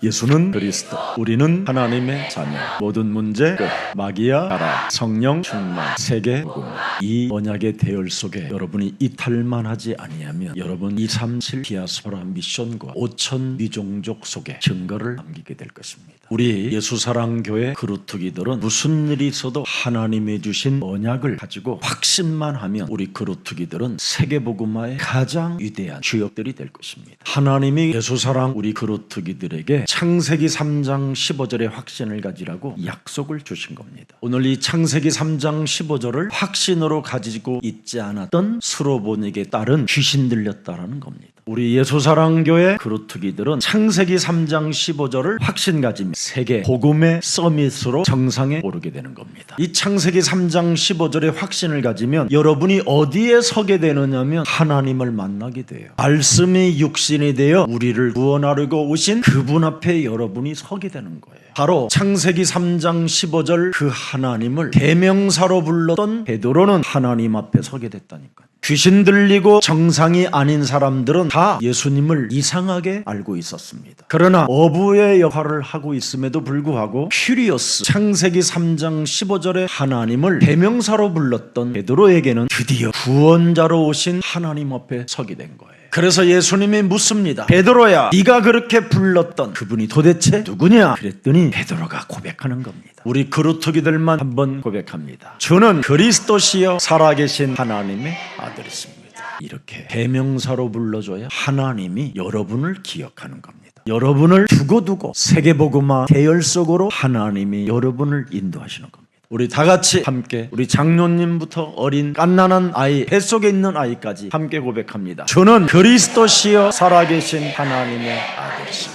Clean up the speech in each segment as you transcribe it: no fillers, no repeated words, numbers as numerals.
예수는 그리스도, 우리는 하나님의 자녀. 모든 문제 끝. 마귀야 가라. 성령 충만. 세계 복음. 이 언약의 대열 속에 여러분이 이탈만 하지 아니하면 여러분 237 디아스포라 미션과 5천 미종족 속에 증거를 남기게 될 것입니다. 우리 예수사랑교회 그루트기들은 무슨 일이 있어도 하나님이 주신 언약을 가지고 확신만 하면 우리 그루트기들은 세계복음화의 가장 위대한 주역들이 될 것입니다. 하나님이 예수사랑 우리 그루트기들에게 창세기 3장 15절의 확신을 가지라고 약속을 주신 겁니다. 오늘 이 창세기 3장 15절을 확신으로 가지고 있지 않았던 수로보닉에 따른 귀신 들렸다라는 겁니다. 우리 예수사랑교회 그루트기들은 창세기 3장 15절을 확신 가지며 세계 복음의 서밋으로 정상에 오르게 되는 겁니다. 이 창세기 3장 15절의 확신을 가지면 여러분이 어디에 서게 되느냐면 하나님을 만나게 돼요. 말씀이 육신이 되어 우리를 구원하려고 오신 그분 앞에 여러분이 서게 되는 거예요. 바로 창세기 3장 15절 그 하나님을 대명사로 불렀던 베드로는 하나님 앞에 서게 됐다니까요. 귀신 들리고 정상이 아닌 사람들은 다 예수님을 이상하게 알고 있었습니다. 그러나 어부의 역할을 하고 있음에도 불구하고 큐리어스 창세기 3장 15절의 하나님을 대명사로 불렀던 베드로에게는 드디어 구원자로 오신 하나님 앞에 서게 된 거예요. 그래서 예수님이 묻습니다. 베드로야, 네가 그렇게 불렀던 그분이 도대체 누구냐? 그랬더니 베드로가 고백하는 겁니다. 우리 그루트기들만 한번 고백합니다. 주는 그리스도시여 살아계신 하나님의 아들이십니다. 이렇게 대명사로 불러줘야 하나님이 여러분을 기억하는 겁니다. 여러분을 두고두고 세계복음화 대열 속으로 하나님이 여러분을 인도하시는 겁니다. 우리 다 같이 함께 우리 장로님부터 어린 갓난한 아이, 뱃속에 있는 아이까지 함께 고백합니다. 주는 그리스도시여 살아계신 하나님의 아들이십니다.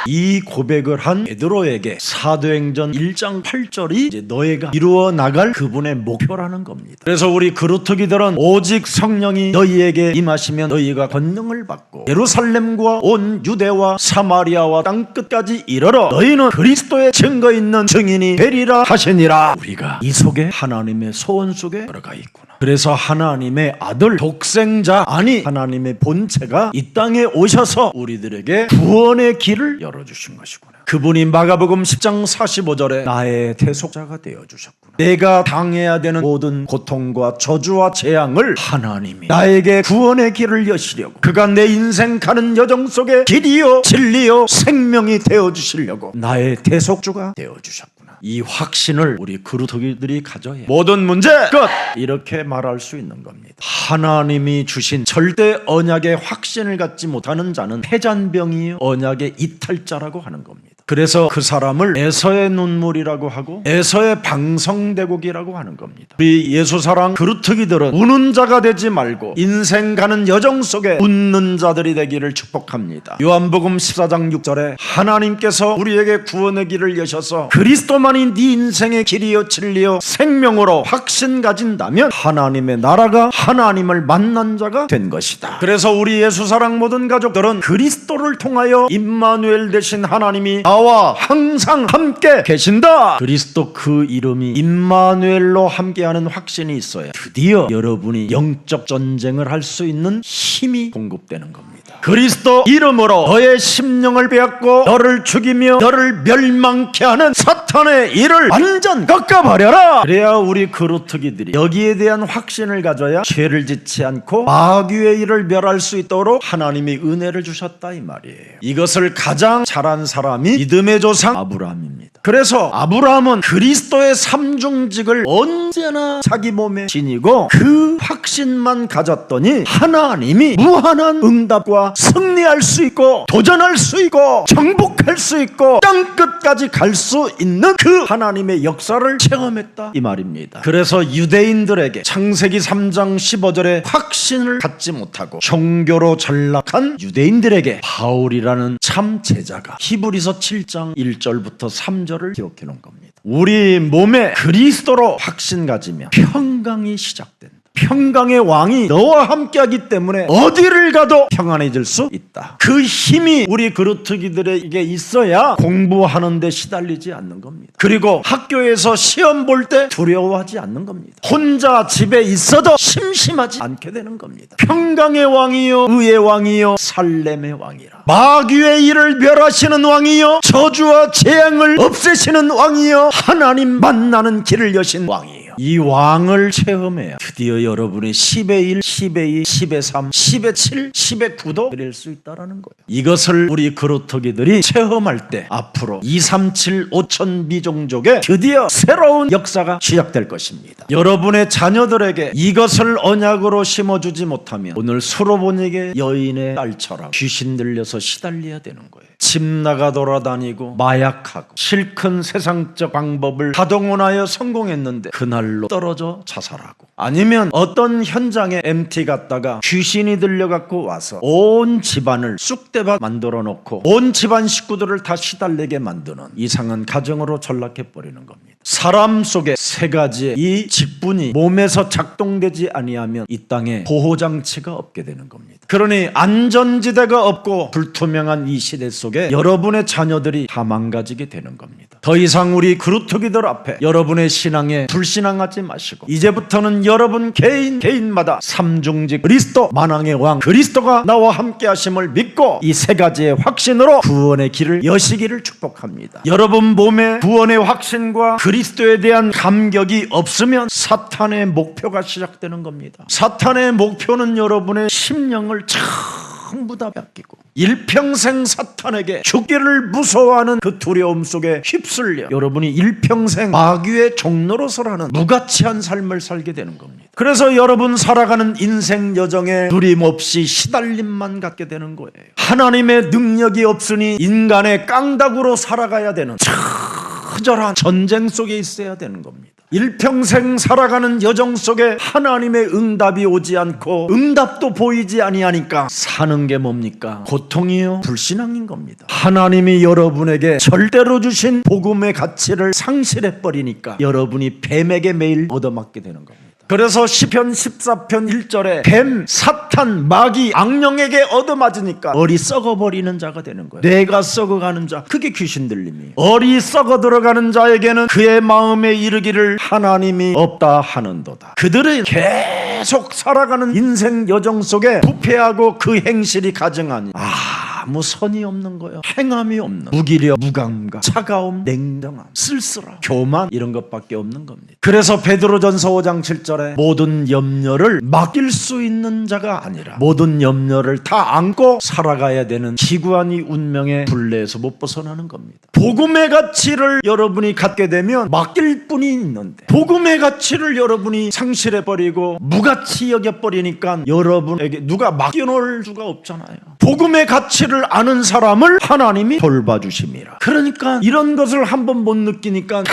이 고백을 한 베드로에게 사도행전 1장 8절이 이제 너희가 이루어 나갈 그분의 목표라는 겁니다. 그래서 우리 그루트기들은 오직 성령이 너희에게 임하시면 너희가 권능을 받고 예루살렘과 온 유대와 사마리아와 땅끝까지 이르러 너희는 그리스도의 증거 있는 증인이 되리라 하시니라. 우리가 이 속에 하나님의 소원 속에 들어가 있구나. 그래서 하나님의 아들 독생자 아니 하나님의 본체가 이 땅에 오셔서 우리들에게 구원의 길을 열어주신 것이구나. 그분이 마가복음 10장 45절에 나의 대속자가 되어주셨구나. 내가 당해야 되는 모든 고통과 저주와 재앙을 하나님이 나에게 구원의 길을 여시려고 그가 내 인생 가는 여정 속에 길이요 진리요 생명이 되어주시려고 나의 대속주가 되어주셨구나. 이 확신을 우리 그루트기들이 가져야 모든 문제 끝! 이렇게 말할 수 있는 겁니다. 하나님이 주신 절대 언약의 확신을 갖지 못하는 자는 패잔병이요 언약의 이탈자라고 하는 겁니다. 그래서 그 사람을 에서의 눈물이라고 하고 에서의 방성대곡이라고 하는 겁니다. 우리 예수사랑 그루트기들은 우는 자가 되지 말고 인생 가는 여정 속에 웃는 자들이 되기를 축복합니다. 요한복음 14장 6절에 하나님께서 우리에게 구원의 길을 여셔서 그리스도만이 네 인생의 길이요 진리요 생명으로 확신 가진다면 하나님의 나라가 하나님을 만난 자가 된 것이다. 그래서 우리 예수사랑 모든 가족들은 그리스도를 통하여 임마누엘 되신 하나님이 나와 항상 함께 계신다. 그리스도 그 이름이 임마누엘로 함께하는 확신이 있어야 드디어 여러분이 영적 전쟁을 할 수 있는 힘이 공급되는 겁니다. 그리스도 이름으로 너의 심령을 빼앗고 너를 죽이며 너를 멸망케 하는 사탄의 일을 완전 꺾어버려라. 그래야 우리 그루트기들이 여기에 대한 확신을 가져야 죄를 짓지 않고 마귀의 일을 멸할 수 있도록 하나님이 은혜를 주셨다 이 말이에요. 이것을 가장 잘한 사람이 믿음의 조상 아브라함입니다. 그래서 아브라함은 그리스도의 삼중직을 언제나 자기 몸에 지니고 그 확신만 가졌더니 하나님이 무한한 응답과 승리할 수 있고 도전할 수 있고 정복할 수 있고 땅끝까지 갈 수 있는 그 하나님의 역사를 체험했다 이 말입니다. 그래서 유대인들에게 창세기 3장 15절의 확신을 갖지 못하고 종교로 전락한 유대인들에게 바울이라는 참 제자가 히브리서 7장 1절부터 3절을 기억해 놓은 겁니다. 우리 몸에 그리스도로 확신 가지면 평강이 시작된다. 평강의 왕이 너와 함께하기 때문에 어디를 가도 평안해질 수 있다. 그 힘이 우리 그루터기들에게 있어야 공부하는 데 시달리지 않는 겁니다. 그리고 학교에서 시험 볼 때 두려워하지 않는 겁니다. 혼자 집에 있어도 심심하지 않게 되는 겁니다. 평강의 왕이요 의의 왕이요 살렘의 왕이라. 마귀의 일을 멸하시는 왕이요 저주와 재앙을 없애시는 왕이요 하나님 만나는 길을 여신 왕이에요. 이 왕을 체험해야 드디어 여러분의 10의 1, 10의 2, 10의 3, 10의 7, 10의 9도 드릴 수 있다는 거예요. 이것을 우리 그루터기들이 체험할 때 앞으로 237 5천 미종족의 드디어 새로운 역사가 시작될 것입니다. 여러분의 자녀들에게 이것을 언약으로 심어주지 못하면 오늘 수로보니게 여인의 딸처럼 귀신 들려서 시달려야 되는 거예요. 집 나가 돌아다니고 마약하고 실컷 세상적 방법을 다동원하여 성공했는데 그날로 떨어져 자살하고, 아니면 어떤 현장에 MT 갔다가 귀신이 들려갖고 와서 온 집안을 쑥대밭 만들어 놓고 온 집안 식구들을 다 시달리게 만드는 이상한 가정으로 전락해버리는 겁니다. 사람 속에 세 가지의 이 직분이 몸에서 작동되지 아니하면 이 땅에 보호장치가 없게 되는 겁니다. 그러니 안전지대가 없고 불투명한 이 시대 속에 여러분의 자녀들이 다 망가지게 되는 겁니다. 더 이상 우리 그루터기들 앞에 여러분의 신앙에 불신앙하지 마시고 이제부터는 여러분 개인마다 삼중직 그리스도 만왕의 왕 그리스도가 나와 함께 하심을 믿고 이 세 가지의 확신으로 구원의 길을 여시기를 축복합니다. 여러분 몸에 구원의 확신과 그리스도에 대한 감격이 없으면 사탄의 목표가 시작되는 겁니다. 사탄의 목표는 여러분의 심령을 전부 다 뺏기고 일평생 사탄에게 죽기를 무서워하는 그 두려움 속에 휩쓸려 여러분이 일평생 마귀의 종노릇을 무가치한 삶을 살게 되는 겁니다. 그래서 여러분 살아가는 인생 여정에 누림없이 시달림만 갖게 되는 거예요. 하나님의 능력이 없으니 인간의 깡다구로 살아가야 되는 처절한 전쟁 속에 있어야 되는 겁니다. 일평생 살아가는 여정 속에 하나님의 응답이 오지 않고 응답도 보이지 아니하니까 사는 게 뭡니까? 고통이요, 불신앙인 겁니다. 하나님이 여러분에게 절대로 주신 복음의 가치를 상실해버리니까 여러분이 뱀에게 매일 얻어맞게 되는 겁니다. 그래서 시편 14편 1절에 뱀, 사탄, 마귀, 악령에게 얻어맞으니까 얼이 썩어버리는 자가 되는 거예요. 뇌가 썩어가는 자, 그게 귀신 들림이에요. 얼이 썩어 들어가는 자에게는 그의 마음에 이르기를 하나님이 없다 하는도다. 그들은 계속 살아가는 인생 여정 속에 부패하고 그 행실이 가증하니 아무 선이 없는 거예요. 행함이 없는 무기력, 무감각, 차가움, 냉정함, 쓸쓸함, 교만, 이런 것밖에 없는 겁니다. 그래서 베드로전서 5장 7절에 모든 염려를 맡길 수 있는 자가 아니라 모든 염려를 다 안고 살아가야 되는 기구한 이 운명의 굴레에서 못 벗어나는 겁니다. 복음의 가치를 여러분이 갖게 되면 맡길 뿐이 있는데 복음의 가치를 여러분이 상실해버리고 무가치 여겨버리니까 여러분에게 누가 맡겨놓을 수가 없잖아요. 복음의 가치를 아는 사람을 하나님이 돌봐주심이라. 그러니까 이런 것을 한번 못 느끼니까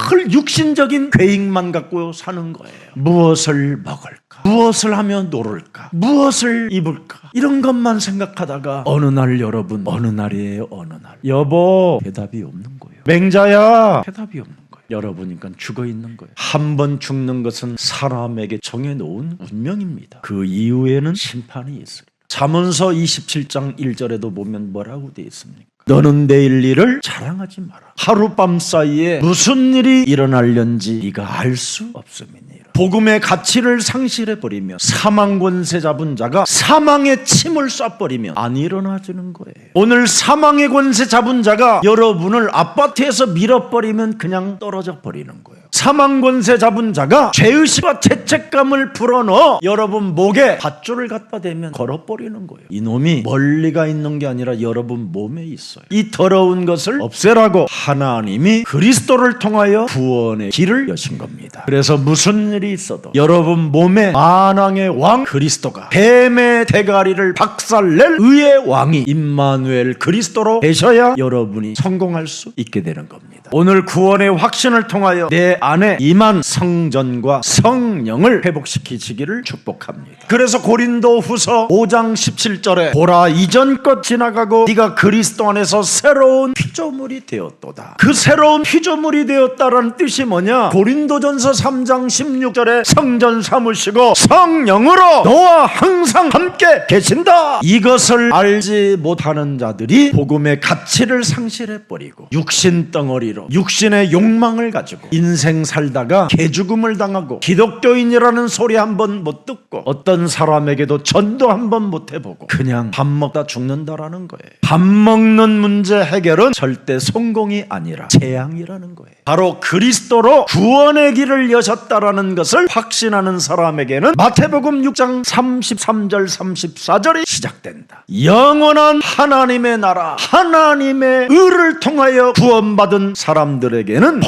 늘 육신적인 계획만 갖고 사는 거예요. 무엇을 먹을까? 무엇을 하면 놀을까? 무엇을 입을까? 이런 것만 생각하다가 어느 날 여러분, 어느 날이에요. 어느 날 여보, 대답이 없는 거예요. 맹자야, 대답이 없는 거예요. 여러분이니까 죽어 있는 거예요. 한 번 죽는 것은 사람에게 정해놓은 운명입니다. 그 이후에는 심판이 있어요. 잠언서 27장 1절에도 보면 뭐라고 되어 있습니까? 너는 내일 일을 자랑하지 마라. 하룻밤 사이에 무슨 일이 일어날는지 네가 알 수 없음이니라. 복음의 가치를 상실해버리면 사망 권세 잡은 자가 사망의 침을 쏴버리면 안 일어나지는 거예요. 오늘 사망의 권세 잡은 자가 여러분을 아파트에서 밀어버리면 그냥 떨어져 버리는 거예요. 사망 권세 잡은 자가 죄의식과 죄책감을 불어넣어 여러분 목에 밧줄을 갖다 대면 걸어버리는 거예요. 이놈이 멀리가 있는 게 아니라 여러분 몸에 있어요. 이 더러운 것을 없애라고 하나님이 그리스도를 통하여 구원의 길을 여신 겁니다. 그래서 무슨 일이 있어도 여러분 몸에 만왕의 왕 그리스도가 뱀의 대가리를 박살낼 의의 왕이 임마누엘 그리스도로 되셔야 여러분이 성공할 수 있게 되는 겁니다. 오늘 구원의 확신을 통하여 내 안에 임한 성전과 성령을 회복시키시기를 축복합니다. 그래서 고린도 후서 5장 17절에 보라 이전 것 지나가고 네가 그리스도 안에 안에서 새로운 피조물이 되었도다. 그 새로운 피조물이 되었다라는 뜻이 뭐냐? 고린도전서 3장 16절에 성전 삼으시고 성령으로 너와 항상 함께 계신다. 이것을 알지 못하는 자들이 복음의 가치를 상실해버리고 육신 덩어리로 육신의 욕망을 가지고 인생 살다가 개죽음을 당하고 기독교인이라는 소리 한 번 못 듣고 어떤 사람에게도 전도 한 번 못 해보고 그냥 밥 먹다 죽는다라는 거예요. 밥 먹는 문제 해결은 절대 성공이 아니라 재앙이라는 거예요. 바로 그리스도로 구원의 길을 여셨다라는 것을 확신하는 사람에게는 마태복음 6장 33절 34절이 시작된다. 영원한 하나님의 나라, 하나님의 의를 통하여 구원받은 사람들에게는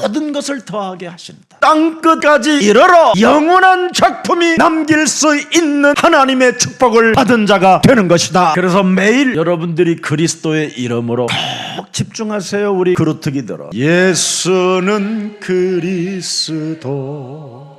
모든 것을 더하게 하신다. 땅끝까지 이르러 영원한 작품이 남길 수 있는 하나님의 축복을 받은 자가 되는 것이다. 그래서 매일 여러분들이 그리스도의 이름으로 꼭 집중하세요. 우리 그루트기들어. 예수는 그리스도.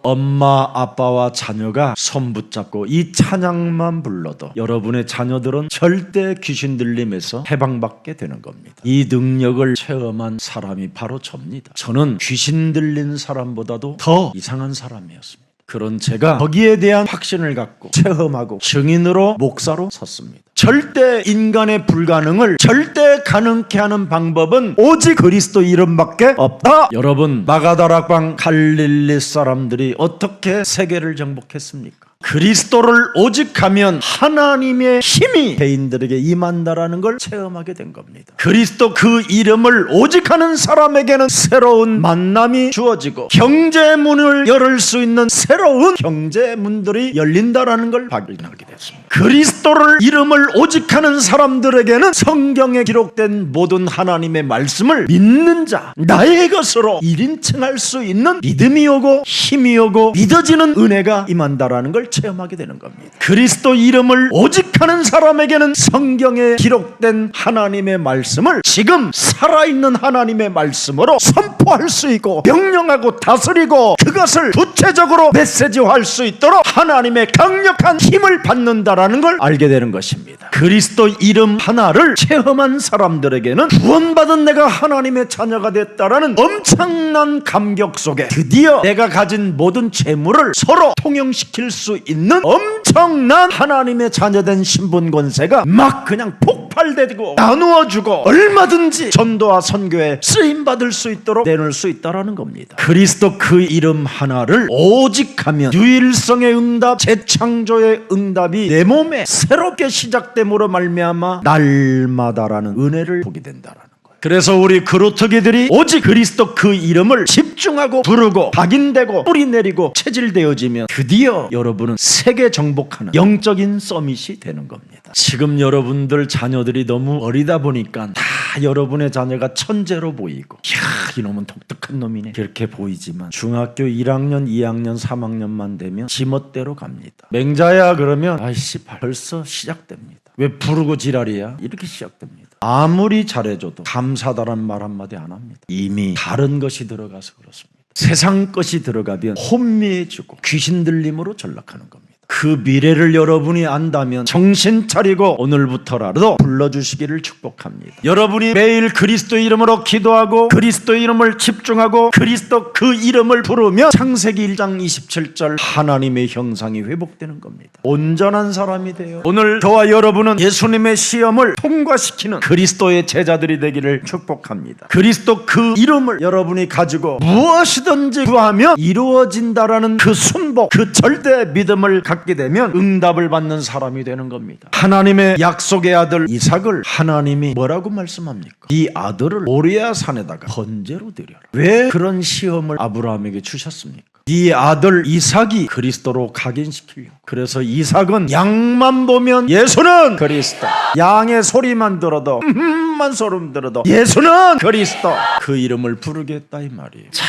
엄마, 아빠와 자녀가 손 붙잡고 이 찬양만 불러도 여러분의 자녀들은 절대 귀신 들림에서 해방받게 되는 겁니다. 이 능력을 체험한 사람이 바로 접니다. 저는 귀신 들린 사람보다도 더 이상한 사람이었습니다. 그런 제가 거기에 대한 확신을 갖고 체험하고 증인으로 목사로 섰습니다. 절대 인간의 불가능을 절대 가능케 하는 방법은 오직 그리스도 이름밖에 없다. 여러분, 마가다락방 갈릴리 사람들이 어떻게 세계를 정복했습니까? 그리스도를 오직하면 하나님의 힘이 개인들에게 임한다라는 걸 체험하게 된 겁니다. 그리스도 그 이름을 오직하는 사람에게는 새로운 만남이 주어지고 경제문을 열을 수 있는 새로운 경제문들이 열린다라는 걸 발견하게 됐습니다. 그리스도를 이름을 오직하는 사람들에게는 성경에 기록된 모든 하나님의 말씀을 믿는 자, 나의 것으로 1인칭할 수 있는 믿음이 오고 힘이 오고 믿어지는 은혜가 임한다라는 걸 체험하게 되는 겁니다. 그리스도 이름을 오직하는 사람에게는 성경에 기록된 하나님의 말씀을 지금 살아있는 하나님의 말씀으로 선포할 수 있고 명령하고 다스리고 그것을 구체적으로 메시지화할 수 있도록 하나님의 강력한 힘을 받는다라는 걸 알게 되는 것입니다. 그리스도 이름 하나를 체험한 사람들에게는 구원받은 내가 하나님의 자녀가 됐다라는 엄청난 감격 속에 드디어 내가 가진 모든 재물을 서로 통용시킬 수 있는 엄청난 하나님의 자녀된 신분 권세가 막 그냥 폭발되고 나누어주고 얼마든지 전도와 선교에 쓰임받을 수 있도록 내놓을 수 있다는 겁니다. 그리스도 그 이름 하나를 오직하면 유일성의 응답, 재창조의 응답이 내 몸에 새롭게 시작됨으로 말미암아 날마다라는 은혜를 보게 된다는 거예요. 그래서 우리 그루터기들이 오직 그리스도 그 이름을 집중하고 부르고 각인되고 뿌리내리고 체질되어지면 드디어 여러분은 세계 정복하는 영적인 서밋이 되는 겁니다. 지금 여러분들 자녀들이 너무 어리다 보니까 다 여러분의 자녀가 천재로 보이고 이야 이놈은 독특한 놈이네 그렇게 보이지만 중학교 1학년 2학년 3학년만 되면 지멋대로 갑니다. 맹자야 그러면 아이씨 벌써 시작됩니다. 왜 부르고 지랄이야? 이렇게 시작됩니다. 아무리 잘해줘도 감사다란 말 한마디 안 합니다. 이미 다른 것이 들어가서 그렇습니다. 세상 것이 들어가면 혼미해지고 귀신 들림으로 전락하는 겁니다. 그 미래를 여러분이 안다면 정신 차리고 오늘부터라도 불러주시기를 축복합니다. 여러분이 매일 그리스도 이름으로 기도하고 그리스도 이름을 집중하고 그리스도 그 이름을 부르면 창세기 1장 27절 하나님의 형상이 회복되는 겁니다. 온전한 사람이 돼요. 오늘 저와 여러분은 예수님의 시험을 통과시키는 그리스도의 제자들이 되기를 축복합니다. 그리스도 그 이름을 여러분이 가지고 무엇이든지 구하면 이루어진다라는 그 순복, 그 절대 믿음을 갖게 되면 응답을 받는 사람이 되는 겁니다. 하나님의 약속의 아들 이삭을 하나님이 뭐라고 말씀합니까? 이 아들을 모리아 산에다가 번제로 드려라. 왜 그런 시험을 아브라함에게 주셨습니까? 네 아들 이삭이 그리스도로 각인시키려고. 그래서 이삭은 양만 보면 예수는 그리스도, 양의 소리만 들어도 만 소름 들어도 예수는 그리스도, 그 이름을 부르겠다 이 말이에요. 자,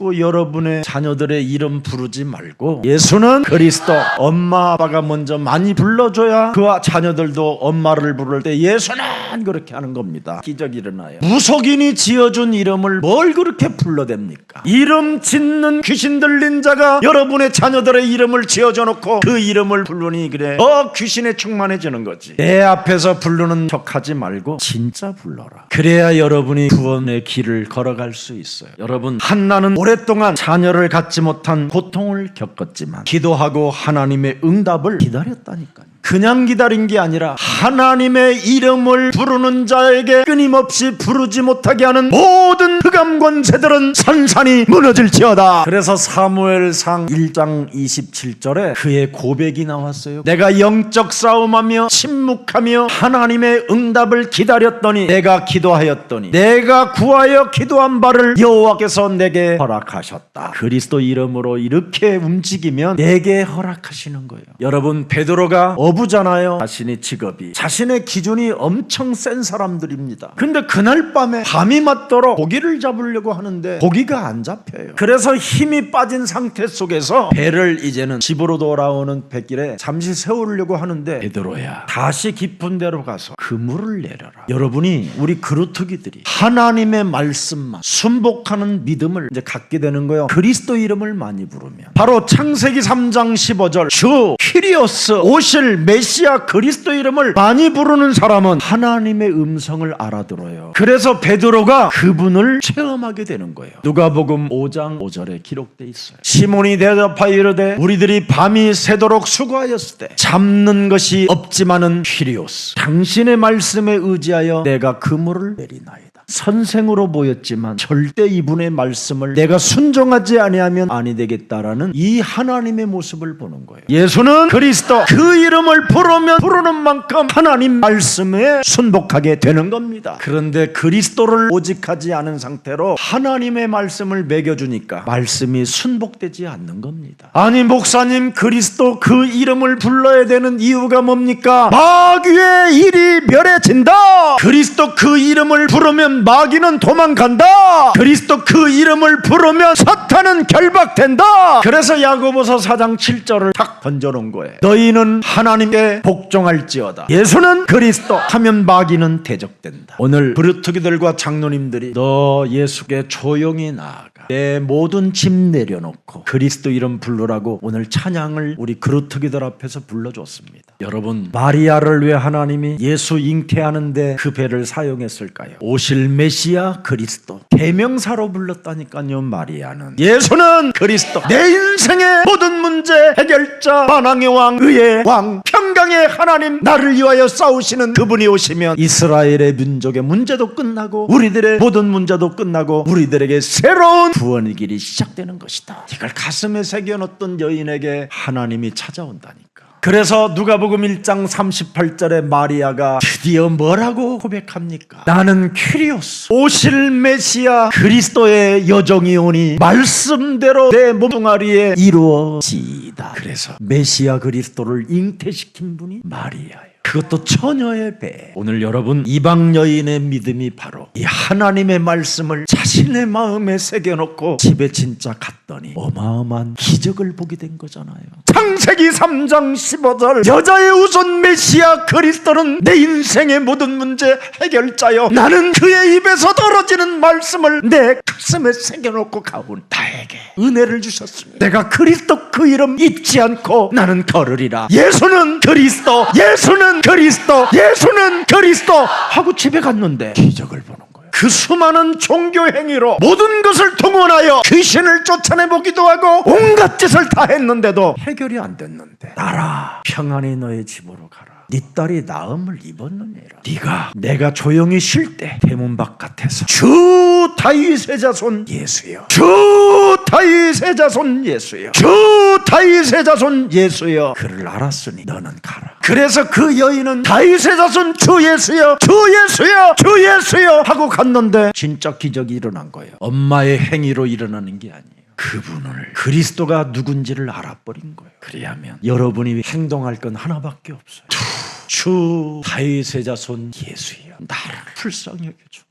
자꾸 여러분의 자녀들의 이름 부르지 말고 예수는 그리스도. 엄마 아빠가 먼저 많이 불러줘야 그 자녀들도 엄마를 부를 때 예수는 그렇게 하는 겁니다. 기적이 일어나요. 무속인이 지어준 이름을 뭘 그렇게 불러댑니까? 이름 짓는 귀신 들린 자가 여러분의 자녀들의 이름을 지어줘 놓고 그 이름을 부르니 그래 귀신에 충만해지는 거지. 내 앞에서 부르는 척하지 말고 진짜 불러라. 그래야 여러분이 구원의 길을 걸어갈 수 있어요. 여러분, 한나는 오랫동안 자녀를 갖지 못한 고통을 겪었지만 기도하고 하나님의 응답을 기다렸다니까요. 그냥 기다린 게 아니라 하나님의 이름을 부르는 자에게 끊임없이 부르지 못하게 하는 모든 흑암 권세들은 산산이 무너질지어다. 그래서 사무엘상 1장 27절에 그의 고백이 나왔어요. 내가 영적 싸움하며 침묵하며 하나님의 응답을 기다렸더니 내가 기도하였더니 내가 구하여 기도한 바를 여호와께서 내게 허락하셨다. 그리스도 이름으로 이렇게 움직이면 내게 허락하시는 거예요. 여러분, 베드로가 어부잖아요. 자신의 직업이, 자신의 기준이 엄청 센 사람들입니다. 근데 그날 밤이 맞도록 고기를 잡으려고 하는데 고기가 안 잡혀요. 그래서 힘이 빠진 상태 속에서 배를 이제는 집으로 돌아오는 뱃길에 잠시 세우려고 하는데 베드로야, 다시 깊은 데로 가서 그물을 내려라. 여러분이 우리 그루터기들이 하나님의 말씀만 순복하는 믿음을 이제 갖게 되는 거예요. 그리스도 이름을 많이 부르면. 바로 창세기 3장 15절 주 키리오스 오실 메시아 그리스도 이름을 많이 부르는 사람은 하나님의 음성을 알아들어요. 그래서 베드로가 그분을 체험하게 되는 거예요. 누가복음 5장 5절에 기록되어 있어요. 시몬이 대답하여 이르되 우리들이 밤이 새도록 수고하였을 때 잡는 것이 없지만은 키리오스 당신의 말씀에 의지하여 내가 그물을 내리나이다. 선생으로 보였지만 절대 이분의 말씀을 내가 순종하지 아니하면 아니 되겠다라는 이 하나님의 모습을 보는 거예요. 예수는 그리스도, 그 이름을 부르면 부르는 만큼 하나님 말씀에 순복하게 되는 겁니다. 그런데 그리스도를 오직하지 않은 상태로 하나님의 말씀을 먹여주니까 말씀이 순복되지 않는 겁니다. 아니 목사님, 그리스도 그 이름을 불러야 되는 이유가 뭡니까? 마귀의 일이 멸해진다. 그리스도 그 이름을 부르면 마귀는 도망간다. 그리스도 그 이름을 부르면 사탄은 결박된다. 그래서 야고보서 4장 7절을 탁 던져놓은 거예요. 너희는 하나님께 복종할지어다. 예수는 그리스도 하면 마귀는 대적된다. 오늘 부르트기들과 장로님들이 너 예수께 조용히 나아가 내 모든 짐 내려놓고 그리스도 이름 부르라고 오늘 찬양을 우리 그루터기들 앞에서 불러줬습니다. 여러분, 마리아를 왜 하나님이 예수 잉태하는데 그 배를 사용했을까요? 오실 메시아 그리스도 대명사로 불렀다니까요. 마리아는. 예수는 그리스도, 내 인생의 모든 문제 해결자, 만왕의 왕, 의의 왕, 평강의 하나님, 나를 위하여 싸우시는 그분이 오시면 이스라엘의 민족의 문제도 끝나고 우리들의 모든 문제도 끝나고 우리들에게 새로운 구원의 길이 시작되는 것이다. 이걸 가슴에 새겨놓던 여인에게 하나님이 찾아온다니까. 그래서 누가복음 1장 38절에 마리아가 드디어 뭐라고 고백합니까? 나는 퀴리오스 오실 메시아 그리스도의 여정이 오니 말씀대로 내 몸뚱아리에 이루어지이다. 그래서 메시아 그리스도를 잉태시킨 분이 마리아예요. 그것도 처녀의 배. 오늘 여러분, 이방 여인의 믿음이 바로 이 하나님의 말씀을 자신의 마음에 새겨놓고 집에 진짜 갔더니 어마어마한 기적을 보게 된 거잖아요. 창세기 3장 15절 여자의 우선 메시아 그리스도는 내 인생의 모든 문제 해결자요, 나는 그의 입에서 떨어지는 말씀을 내 가슴에 새겨놓고 가온 나에게 은혜를 주셨습니다. 내가 그리스도 그 이름 잊지 않고 나는 걸으리라. 예수는 그리스도, 예수는 그리스도, 예수는 그리스도 하고 집에 갔는데 기적을 보는 거예요. 그 수많은 종교 행위로 모든 것을 동원하여 귀신을 쫓아내보기도 하고 온갖 짓을 다 했는데도 해결이 안 됐는데, 나라 평안히 너의 집으로 가라. 네 딸이 나음을 입었느니라. 네가 내가 조용히 쉴 때 대문 바깥에서 주 다윗의 자손 예수여, 주 다윗의 자손 예수여, 주 다윗의 자손 예수여 그를 알았으니 너는 가라. 그래서 그 여인은 다윗의 자손 주 예수여, 주 예수여, 주 예수여 하고 갔는데 진짜 기적이 일어난 거예요. 엄마의 행위로 일어나는 게 아니에요. 그분을, 그리스도가 누군지를 알아버린 거예요. 그래야면 여러분이 행동할 건 하나밖에 없어요. 주 다윗의 자손 예수여, 나를 불쌍히 여겨줘.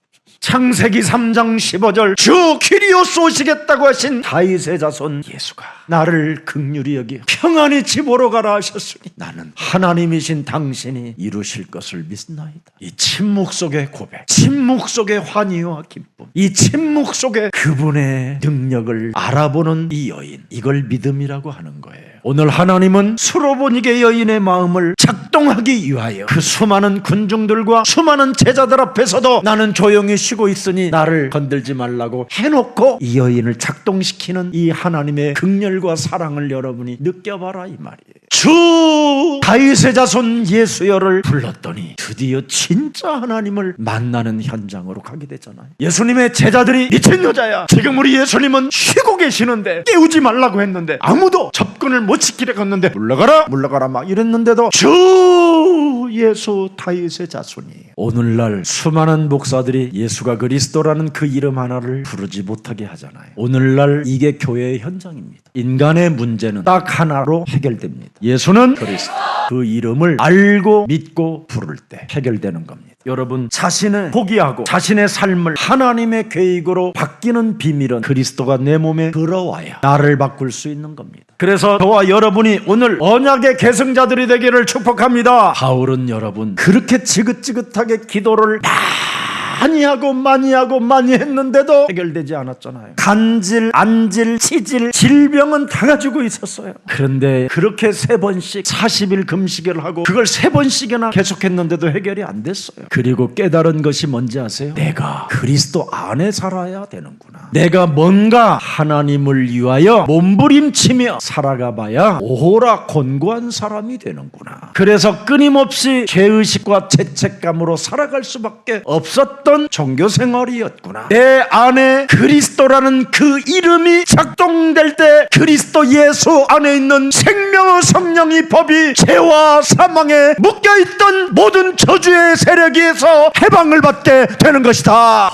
창세기 3장 15절 주 kyrios 오시겠다고 하신 다윗의 자손 예수가 나를 긍휼히 여겨 평안히 집으로 가라 하셨으니 나는 하나님이신 당신이 이루실 것을 믿나이다. 이 침묵 속의 고백, 침묵 속의 환희와 기쁨, 이 침묵 속에 그분의 능력을 알아보는 이 여인, 이걸 믿음이라고 하는 거예요. 오늘 하나님은 수로보니게 여인의 마음을 작동하기 위하여 그 수많은 군중들과 수많은 제자들 앞에서도 나는 조용히 쉬고 있으니 나를 건들지 말라고 해놓고 이 여인을 작동시키는 이 하나님의 긍휼과 사랑을 여러분이 느껴봐라 이 말이에요. 주 다윗의 자손 예수여를 불렀더니 드디어 진짜 하나님을 만나는 현장으로 가게 되잖아요. 예수님의 제자들이 미친 여자야, 지금 우리 예수님은 쉬고 계시는데 깨우지 말라고 했는데 아무도 접근을 못 지키려고 했는데 물러가라 막 이랬는데도 주 예수 다윗의 자손이 오늘날 수많은 목사들이 예수가 그리스도라는 그 이름 하나를 부르지 못하게 하잖아요. 오늘날 이게 교회의 현장입니다. 인간의 문제는 딱 하나로 해결됩니다. 예수는 그리스도. 그 이름을 알고 믿고 부를 때 해결되는 겁니다. 여러분 자신을 포기하고 자신의 삶을 하나님의 계획으로 바뀌는 비밀은 그리스도가 내 몸에 들어와야 나를 바꿀 수 있는 겁니다. 그래서 저와 여러분이 오늘 언약의 계승자들이 되기를 축복합니다. 바울은 여러분 그렇게 지긋지긋하게 기도를 많이 했는데도 해결되지 않았잖아요. 간질, 안질, 치질, 질병은 다 가지고 있었어요. 그런데 그렇게 3번씩 40일 금식을 하고 그걸 3번씩이나 계속했는데도 해결이 안 됐어요. 그리고 깨달은 것이 뭔지 아세요? 내가 그리스도 안에 살아야 되는구나. 내가 뭔가 하나님을 위하여 몸부림치며 살아가 봐야 오호라 곤고한 사람이 되는구나. 그래서 끊임없이 죄의식과 죄책감으로 살아갈 수밖에 없었던 종교생활이었구나. 내 안에 그리스도라는 그 이름이 작동될 때 그리스도 예수 안에 있는 생명의 성령의 법이 죄와 사망에 묶여있던 모든 저주의 세력에서 해방을 받게 되는 것이다.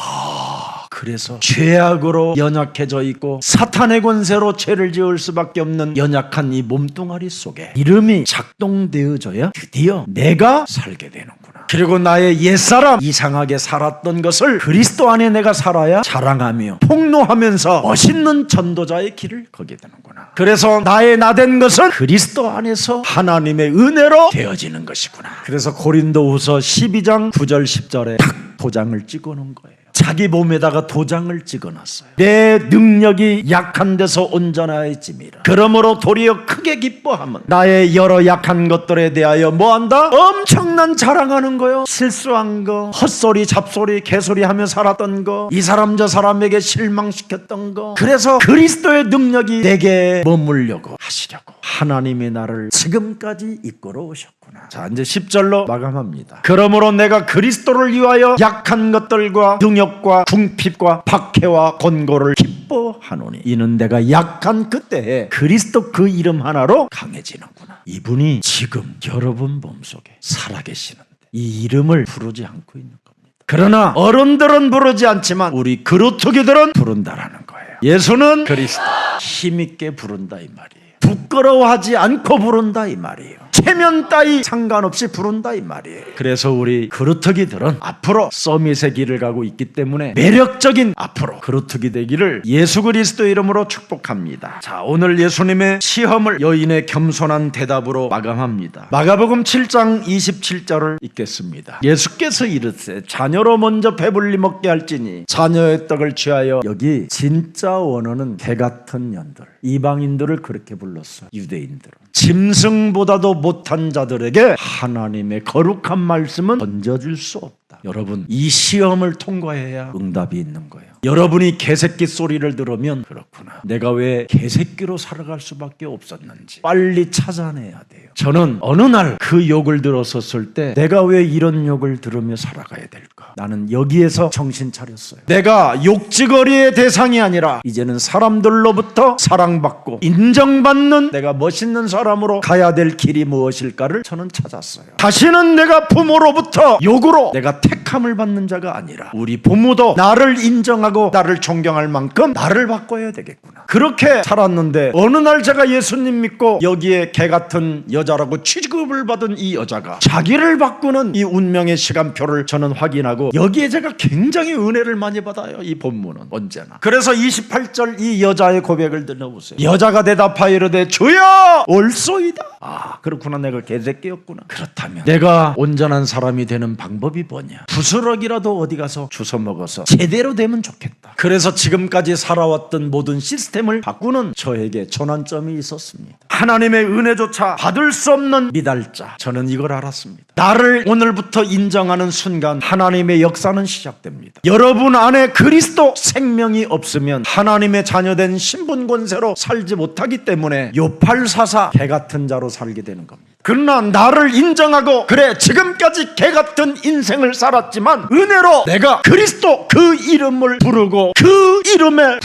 그래서 죄악으로 연약해져 있고 사탄의 권세로 죄를 지을 수밖에 없는 연약한 이 몸뚱아리 속에 이름이 작동되어져야 드디어 내가 살게 되는구나. 그리고 나의 옛사람 이상하게 살았던 것을 그리스도 안에 내가 살아야 자랑하며 폭로하면서 멋있는 전도자의 길을 걷게 되는구나. 그래서 나의 나된 것은 그리스도 안에서 하나님의 은혜로 되어지는 것이구나. 그래서 고린도후서 12장 9절 10절에 탁 도장을 찍어놓은 거예요. 자기 몸에다가 도장을 찍어놨어요. 내 능력이 약한 데서 온전하여짐이라. 그러므로 도리어 크게 기뻐함은 나의 여러 약한 것들에 대하여 뭐한다? 엄청난 자랑하는 거요. 실수한 거, 헛소리 잡소리 개소리 하며 살았던 거, 이 사람 저 사람에게 실망시켰던 거. 그래서 그리스도의 능력이 내게 머물려고 하시려고 하나님이 나를 지금까지 이끌어 오셨구나. 자, 이제 10절로 마감합니다. 그러므로 내가 그리스도를 위하여 약한 것들과 능력과 궁핍과 박해와 권고를 기뻐하노니 이는 내가 약한 그때에 그리스도 그 이름 하나로 강해지는구나. 이분이 지금 여러분 몸속에 살아계시는데 이 이름을 부르지 않고 있는 겁니다. 그러나 어른들은 부르지 않지만 우리 그루터기들은 부른다라는 거예요. 예수는 그리스도 힘있게 부른다 이 말이에요. 부끄러워하지 않고 부른다 이 말이에요. 체면 따위 상관없이 부른다 이 말이에요. 그래서 우리 그루터기들은 앞으로 서밋의 길을 가고 있기 때문에 매력적인 앞으로 그루터기 되기를 예수 그리스도 이름으로 축복합니다. 자, 오늘 예수님의 시험을 여인의 겸손한 대답으로 마감합니다. 마가복음 7장 27절을 읽겠습니다. 예수께서 이르시되 자녀로 먼저 배불리 먹게 할지니 자녀의 떡을 취하여 여기 진짜 원어는 개같은 년들 이방인들을 그렇게 불렀어요. 유대인들은 짐승보다도 못한 자들에게 하나님의 거룩한 말씀은 던져줄 수 없다. 여러분 이 시험을 통과해야 응답이 있는 거예요. 여러분이 개새끼 소리를 들으면 그렇구나, 내가 왜 개새끼로 살아갈 수밖에 없었는지 빨리 찾아내야 돼요. 저는 어느 날 그 욕을 들었었을 때 내가 왜 이런 욕을 들으며 살아가야 될까, 나는 여기에서 정신 차렸어요. 내가 욕지거리의 대상이 아니라 이제는 사람들로부터 사랑받고 인정받는 내가 멋있는 사람으로 가야 될 길이 무엇일까를 저는 찾았어요. 다시는 내가 부모로부터 욕으로 내가 택함을 받는 자가 아니라 우리 부모도 나를 인정하고 나를 존경할 만큼 나를 바꿔야 되겠구나. 그렇게 살았는데 어느 날 제가 예수님 믿고 여기에 개같은 여자라고 취급을 받은 이 여자가 자기를 바꾸는 이 운명의 시간표를 저는 확인하고 하고 여기에 제가 굉장히 은혜를 많이 받아요. 이 본문은 언제나. 그래서 28절 이 여자의 고백을 들어보세요. 여자가 대답하여 이르되 주여 올소이다. 아 그렇구나, 내가 개새끼였구나. 그렇다면 내가 온전한 사람이 되는 방법이 뭐냐? 부스러기라도 어디 가서 주워 먹어서 제대로 되면 좋겠다. 그래서 지금까지 살아왔던 모든 시스템을 바꾸는 저에게 전환점이 있었습니다. 하나님의 은혜조차 받을 수 없는 미달자. 저는 이걸 알았습니다. 나를 오늘부터 인정하는 순간 하나님의 역사는 시작됩니다. 여러분 안에 그리스도 생명이 없으면 하나님의 자녀된 신분 권세로 살지 못하기 때문에 요팔사사 개같은 자로 살게 되는 겁니다. 그러나 나를 인정하고 그래 지금까지 개같은 인생을 살았지만 은혜로 내가 그리스도 그 이름을 부르고 그 이름에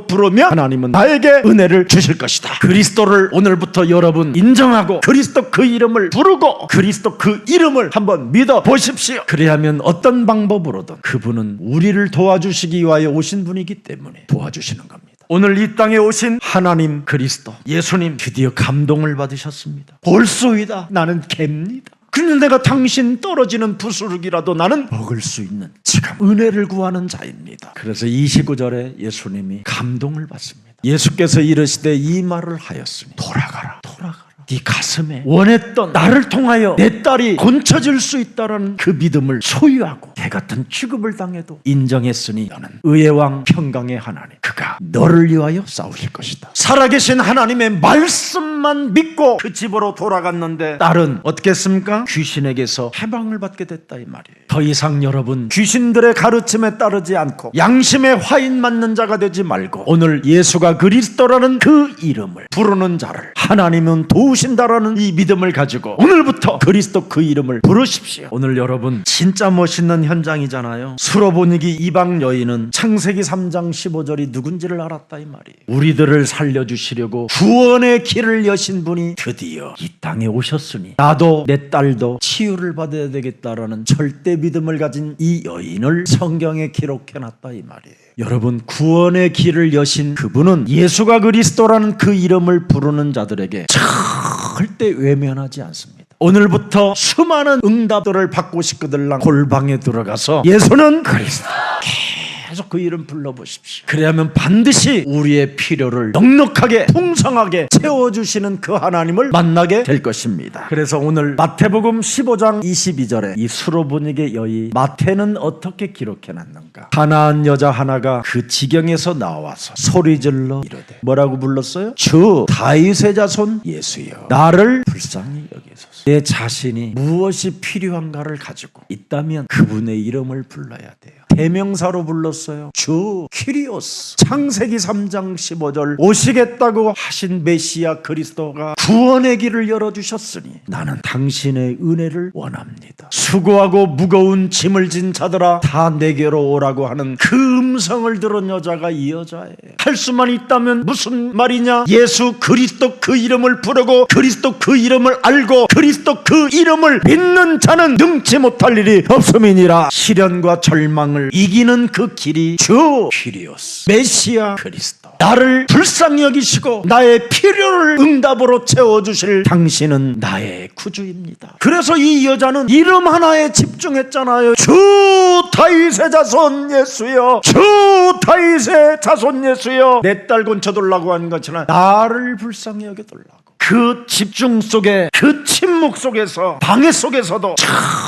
부르면 하나님은 나에게 은혜를 주실 것이다. 그리스도를 오늘부터 여러분 인정하고 그리스도 그 이름을 부르고 그리스도 그 이름을 한번 믿어보십시오. 그래야면 어떤 방법으로든 그분은 우리를 도와주시기 위하여 오신 분이기 때문에 도와주시는 겁니다. 오늘 이 땅에 오신 하나님 그리스도 예수님 드디어 감동을 받으셨습니다. 볼소이다. 나는 개입니다. 그런데 내가 당신 떨어지는 부스러기라도 나는 먹을 수 있는 지금 은혜를 구하는 자입니다. 그래서 29절에 예수님이 감동을 받습니다. 예수께서 이르시되 이 말을 하였으니 돌아가라. 네 가슴에 원했던 나를 통하여 내 딸이 고쳐질 수 있다는 그 믿음을 소유하고 개같은 취급을 당해도 인정했으니 너는 의의 왕 평강의 하나님 그가 너를 위하여 싸우실 것이다. 살아계신 하나님의 말씀만 믿고 그 집으로 돌아갔는데 딸은 어떻게 했습니까? 귀신에게서 해방을 받게 됐다 이 말이에요. 더 이상 여러분 귀신들의 가르침에 따르지 않고 양심에 화인 맞는 자가 되지 말고 오늘 예수가 그리스도라는 그 이름을 부르는 자를 하나님은 도우신다라는 이 믿음을 가지고 오늘부터 그리스도 그 이름을 부르십시오. 오늘 여러분 진짜 멋있는 현장이잖아요. 수로보니기 이방 여인은 창세기 3장 15절이 누군지를 알았다 이 말이에요. 우리들을 살려주시려고 구원의 길을 여신 분이 드디어 이 땅에 오셨으니 나도 내 딸도 치유를 받아야 되겠다라는 절대 믿음을 가진 이 여인을 성경에 기록해놨다 이 말이에요. 여러분 구원의 길을 여신 그분은 예수가 그리스도라는 그 이름을 부르는 자들에게 절대 외면하지 않습니다. 오늘부터 수많은 응답들을 받고 싶거들랑 골방에 들어가서 예수는 그리스도 계속 그 이름 불러보십시오. 그래야면 반드시 우리의 필요를 넉넉하게 풍성하게 채워주시는 그 하나님을 만나게 될 것입니다. 그래서 오늘 마태복음 15장 22절에 이 수로보니게 여인 마태는 어떻게 기록해놨는가? 가나안 여자 하나가 그 지경에서 나와서 소리질러 이르되 뭐라고 불렀어요? 주 다윗의 자손 예수여 나를 불쌍히 여기소서. 내 자신이 무엇이 필요한가를 가지고 있다면 그분의 이름을 불러야 돼요. 대명사로 불렀어요. 주 키리오스. 창세기 3장 15절 오시겠다고 하신 메시아 그리스도가 구원의 길을 열어주셨으니 나는 당신의 은혜를 원합니다. 수고하고 무거운 짐을 진 자들아 다 내게로 오라고 하는 그 음성을 들은 여자가 이 여자예요. 할 수만 있다면 무슨 말이냐? 예수 그리스도 그 이름을 부르고 그리스도 그 이름을 알고 그리스도 그 이름을 믿는 자는 능치 못할 일이 없음이니라. 시련과 절망을 이기는 그 길이 주 키리오스 메시아 그리스도. 나를 불쌍히 여기시고 나의 필요를 응답으로 채워주실 당신은 나의 구주입니다. 그래서 이 여자는 이름 하나에 집중했잖아요. 주 다윗의 자손 예수여. 주 다윗의 자손 예수여. 내 딸 곤쳐달라고 하는 것처럼 나를 불쌍히 여겨달라고. 그 집중 속에 그 침묵 속에서 방해 속에서도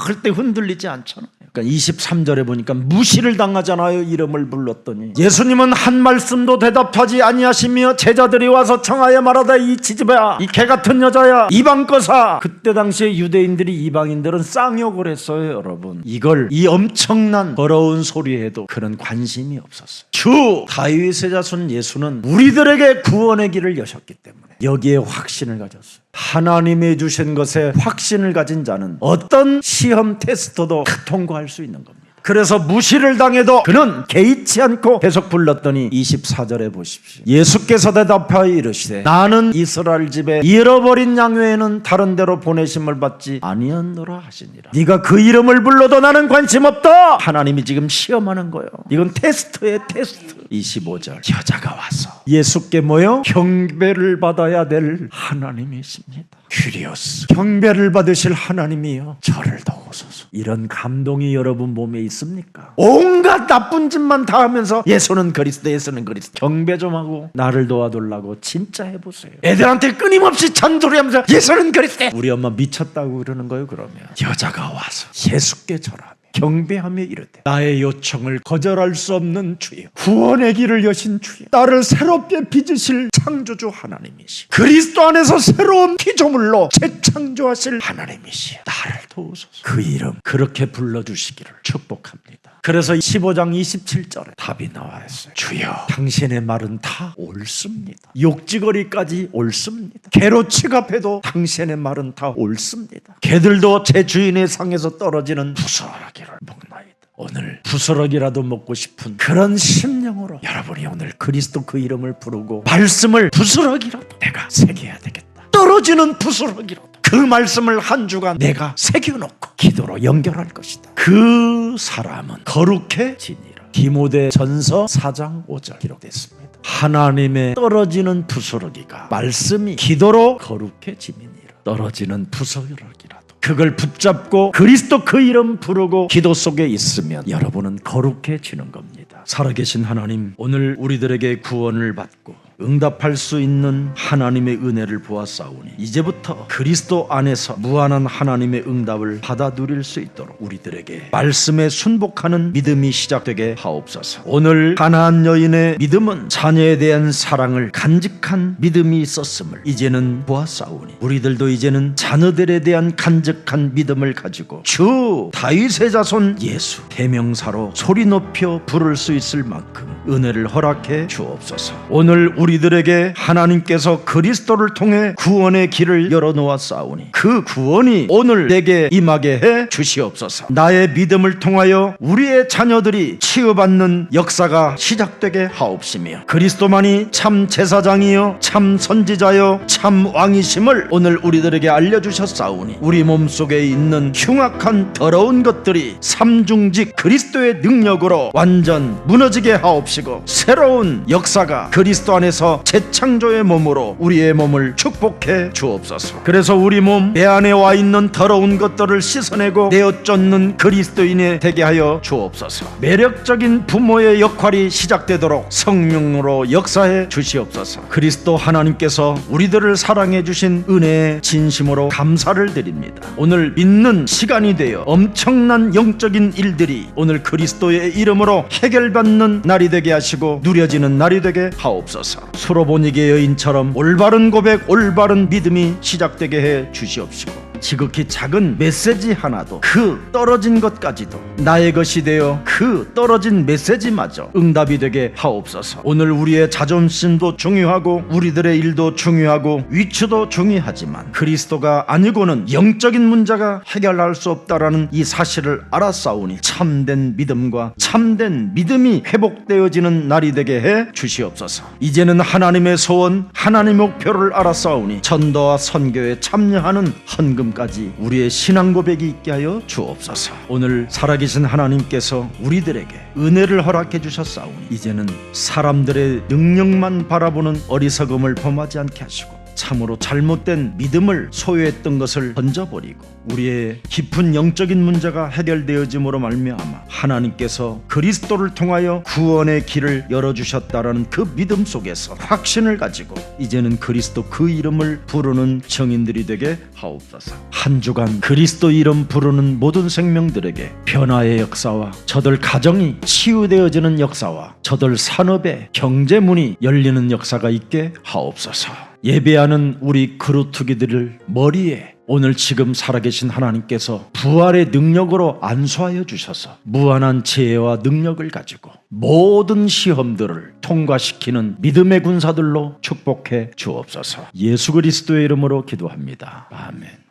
절대 흔들리지 않잖아요. 그러니까 23절에 보니까 무시를 당하잖아요. 이름을 불렀더니 예수님은 한 말씀도 대답하지 아니하시며 제자들이 와서 청하여 말하다 이 지지배야 이 개같은 여자야 이방 거사. 그때 당시에 유대인들이 이방인들은 쌍욕을 했어요. 여러분 이걸 이 엄청난 더러운 소리에도 그런 관심이 없었어요. 주 다윗의 자손 예수는 우리들에게 구원의 길을 여셨기 때문에 여기에 확신을 가졌어요. 하나님이 주신 것에 확신을 가진 자는 어떤 시험 테스트도 통과할 수 있는 겁니다. 그래서 무시를 당해도 그는 개의치 않고 계속 불렀더니 24절에 보십시오. 예수께서 대답하여 이르시되 나는 이스라엘 집에 잃어버린 양 외에는 다른 데로 보내심을 받지 아니었노라 하시니라. 네가 그 이름을 불러도 나는 관심 없다. 하나님이 지금 시험하는 거예요. 이건 테스트예요, 테스트. 25절 여자가 와서 예수께 뭐요? 경배를 받아야 될 하나님이십니다. 큐리오스, 경배를 받으실 하나님이요 저를 도우소서. 이런 감동이 여러분 몸에 있습니까? 온갖 나쁜 짓만 다 하면서 예수는 그리스도, 예수는 그리스도. 경배 좀 하고 나를 도와달라고 진짜 해보세요. 애들한테 끊임없이 잔소리하면서 예수는 그리스도. 우리 엄마 미쳤다고 그러는 거예요. 그러면 여자가 와서 예수께 절하며 경배하며 이르되 나의 요청을 거절할 수 없는 주여, 구원의 길을 여신 주여, 나를 새롭게 빚으실 창조주 하나님이시, 그리스도 안에서 새로운 피조물로 재창조하실 하나님이시, 나를 도우소서. 그 이름 그렇게 불러주시기를 축복합니다. 그래서 15장 27절에 답이 나와 있어요. 주여, 당신의 말은 다 옳습니다. 욕지거리까지 옳습니다. 개로 취급해도 당신의 말은 다 옳습니다. 개들도 제 주인의 상에서 떨어지는 부스러기를 먹나이다. 오늘 부스러기라도 먹고 싶은 그런 심령으로 여러분이 오늘 그리스도 그 이름을 부르고 말씀을 부스러기라도 내가 새겨야 되겠다. 떨어지는 부스러기라도 그 말씀을 한 주간 내가 새겨놓고 기도로 연결할 것이다. 그 사람은 거룩해지니라. 디모데전서 4장 5절 기록됐습니다. 하나님의 떨어지는 부스러기가 말씀이 기도로 거룩해짐이니라. 떨어지는 부스러기라도 그걸 붙잡고 그리스도 그 이름 부르고 기도 속에 있으면 여러분은 거룩해지는 겁니다. 살아계신 하나님, 오늘 우리들에게 구원을 받고 응답할 수 있는 하나님의 은혜를 보았사오니 이제부터 그리스도 안에서 무한한 하나님의 응답을 받아 누릴 수 있도록 우리들에게 말씀에 순복하는 믿음이 시작되게 하옵소서. 오늘 가나안 여인의 믿음은 자녀에 대한 사랑을 간직한 믿음이 있었음을 이제는 보았사오니 우리들도 이제는 자녀들에 대한 간직한 믿음을 가지고 주 다윗의 자손 예수 대명사로 소리 높여 부를 수 있을 만큼 은혜를 허락해 주옵소서. 오늘 우리들에게 하나님께서 그리스도를 통해 구원의 길을 열어놓았사오니 그 구원이 오늘 내게 임하게 해 주시옵소서. 나의 믿음을 통하여 우리의 자녀들이 치유받는 역사가 시작되게 하옵시며 그리스도만이 참 제사장이요 참 선지자요 참 왕이심을 오늘 우리들에게 알려주셨사오니 우리 몸속에 있는 흉악한 더러운 것들이 삼중직 그리스도의 능력으로 완전 무너지게 하옵시고 새로운 역사가 그리스도 안에서 재창조의 몸으로 우리의 몸을 축복해 주옵소서. 그래서 우리 몸 내 안에 와 있는 더러운 것들을 씻어내고 내어쫓는 그리스도인이 되게 하여 주옵소서. 매력적인 부모의 역할이 시작되도록 성령으로 역사해 주시옵소서. 그리스도 하나님께서 우리들을 사랑해 주신 은혜에 진심으로 감사를 드립니다. 오늘 믿는 시간이 되어 엄청난 영적인 일들이 오늘 그리스도의 이름으로 해결받는 날이 되게 하시고 누려지는 날이 되게 하옵소서. 수로보니게 여인처럼 올바른 고백, 올바른 믿음이 시작되게 해 주시옵시고 지극히 작은 메시지 하나도 그 떨어진 것까지도 나의 것이 되어 그 떨어진 메시지마저 응답이 되게 하옵소서. 오늘 우리의 자존심도 중요하고 우리들의 일도 중요하고 위치도 중요하지만 그리스도가 아니고는 영적인 문제가 해결할 수 없다라는 이 사실을 알았사오니 참된 믿음과 참된 믿음이 회복되어지는 날이 되게 해 주시옵소서. 이제는 하나님의 소원, 하나님의 목표를 알았사오니 전도와 선교에 참여하는 헌금까지 우리의 신앙 고백이 있게 하여 주옵소서. 오늘 살아계신 하나님께서 우리들에게 은혜를 허락해 주셨사오니 이제는 사람들의 능력만 바라보는 어리석음을 범하지 않게 하시고 참으로 잘못된 믿음을 소유했던 것을 던져버리고 우리의 깊은 영적인 문제가 해결되어짐으로 말미암아 하나님께서 그리스도를 통하여 구원의 길을 열어주셨다라는 그 믿음 속에서 확신을 가지고 이제는 그리스도 그 이름을 부르는 증인들이 되게 하옵소서. 한 주간 그리스도 이름 부르는 모든 생명들에게 변화의 역사와 저들 가정이 치유되어지는 역사와 저들 산업의 경제문이 열리는 역사가 있게 하옵소서. 예배하는 우리 그루터기들을 머리에 오늘 지금 살아계신 하나님께서 부활의 능력으로 안수하여 주셔서 무한한 지혜와 능력을 가지고 모든 시험들을 통과시키는 믿음의 군사들로 축복해 주옵소서. 예수 그리스도의 이름으로 기도합니다. 아멘.